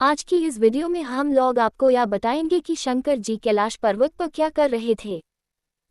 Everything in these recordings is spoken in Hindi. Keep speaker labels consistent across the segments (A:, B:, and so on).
A: आज की इस वीडियो में हम लोग आपको यह बताएंगे कि शंकर जी कैलाश पर्वत पर क्या कर रहे थे।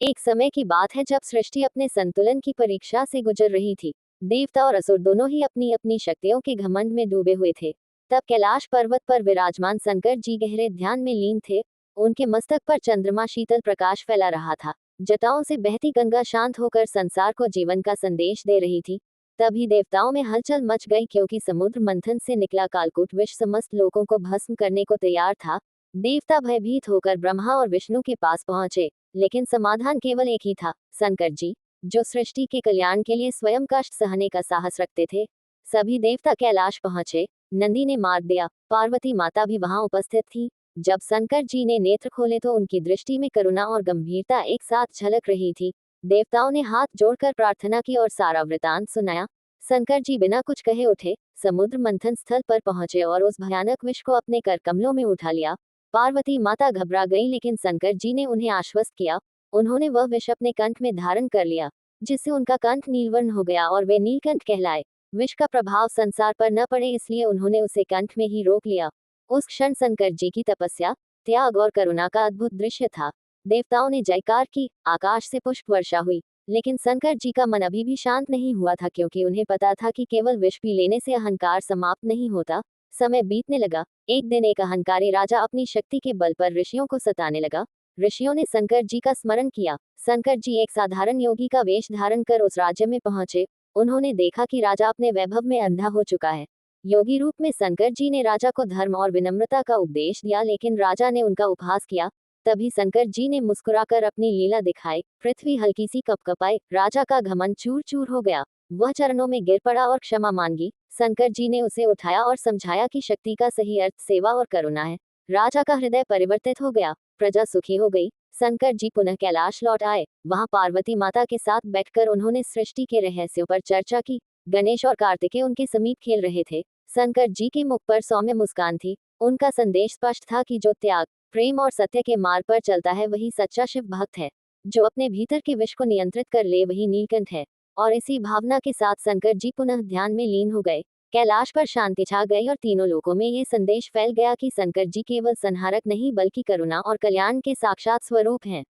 B: एक समय की बात है जब सृष्टि अपने संतुलन की परीक्षा से गुजर रही थी। देवता और असुर दोनों ही अपनी अपनी शक्तियों के घमंड में डूबे हुए थे। तब कैलाश पर्वत पर विराजमान शंकर जी गहरे ध्यान में लीन थे। उनके मस्तक पर चंद्रमा शीतल प्रकाश फैला रहा था। जटाओं से बहती गंगा शांत होकर संसार को जीवन का संदेश दे रही थी। तभी देवताओं में हलचल मच गई, क्योंकि समुद्र मंथन से निकला कालकूट विष समस्त लोगों को भस्म करने को तैयार था। देवता भयभीत होकर ब्रह्मा और विष्णु के पास पहुंचे, लेकिन समाधान केवल एक ही था, शंकर जी, जो सृष्टि के कल्याण के लिए स्वयं कष्ट सहने का साहस रखते थे। सभी देवता कैलाश पहुंचे। नंदी ने मार दिया, पार्वती माता भी वहां उपस्थित थी। जब शंकर जी ने नेत्र खोले तो उनकी दृष्टि में करुणा और गंभीरता एक साथ झलक रही थी। देवताओं ने हाथ जोड़कर प्रार्थना की और सारा वृतांत सुनाया। शंकर जी बिना कुछ कहे उठे, समुद्र मंथन स्थल पर पहुंचे और उस भयानक विष को अपने कर कमलों में उठा लिया। पार्वती माता घबरा गई, लेकिन शंकर जी ने उन्हें आश्वस्त किया। उन्होंने वह विष अपने कंठ में धारण कर लिया, जिससे उनका कंठ नीलवर्ण हो गया और वे नीलकंठ कहलाए। विष का प्रभाव संसार पर न पड़े, इसलिए उन्होंने उसे कंठ में ही रोक लिया। उस क्षण शंकर जी की तपस्या, त्याग और करुणा का अद्भुत दृश्य था। देवताओं ने जयकार की, आकाश से पुष्प वर्षा हुई। लेकिन शंकर जी का मन अभी भी शांत नहीं हुआ था, क्योंकि उन्हें पता था कि केवल विष पी लेने से अहंकार समाप्त नहीं होता। समय बीतने लगा। एक दिन एक अहंकारी राजा अपनी शक्ति के बल पर ऋषियों को सताने लगा। ऋषियों ने शंकर जी का स्मरण किया। शंकर जी एक साधारण योगी का वेश धारण कर उस राज्य में पहुंचे। उन्होंने देखा कि राजा अपने वैभव में अंधा हो चुका है। योगी रूप में शंकर जी ने राजा को धर्म और विनम्रता का उपदेश दिया, लेकिन राजा ने उनका उपहास किया। तभी शंकर जी ने मुस्कुराकर अपनी लीला दिखाई। पृथ्वी हल्की सी कपकपाई, राजा का घमंड चूर चूर हो गया। वह चरणों में गिर पड़ा और क्षमा मांगी। शंकर जी ने उसे उठाया और समझाया कि शक्ति का सही अर्थ सेवा और करुणा है। राजा का हृदय परिवर्तित हो गया, प्रजा सुखी हो गई। शंकर जी पुनः कैलाश लौट आए। वहां पार्वती माता के साथ बैठकर उन्होंने सृष्टि के रहस्यों पर चर्चा की। गणेश और कार्तिकेय उनके समीप खेल रहे थे। शंकर जी के मुख पर सौम्य मुस्कान थी। उनका संदेश स्पष्ट था कि जो त्याग, प्रेम और सत्य के मार्ग पर चलता है वही सच्चा शिव भक्त है। जो अपने भीतर के विष को नियंत्रित कर ले वही नीलकंठ है। और इसी भावना के साथ शंकर जी पुनः ध्यान में लीन हो गए। कैलाश पर शांति छा गई और तीनों लोकों में ये संदेश फैल गया कि शंकर जी केवल संहारक नहीं, बल्कि करुणा और कल्याण के साक्षात स्वरूप हैं।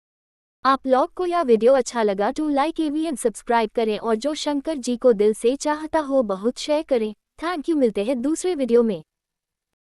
A: आप लोग को यह वीडियो अच्छा लगा तो लाइक एवं सब्सक्राइब करें और जो शंकर जी को दिल से चाहता हो बहुत शेयर करें। Thank you. मिलते हैं दूसरे वीडियो में।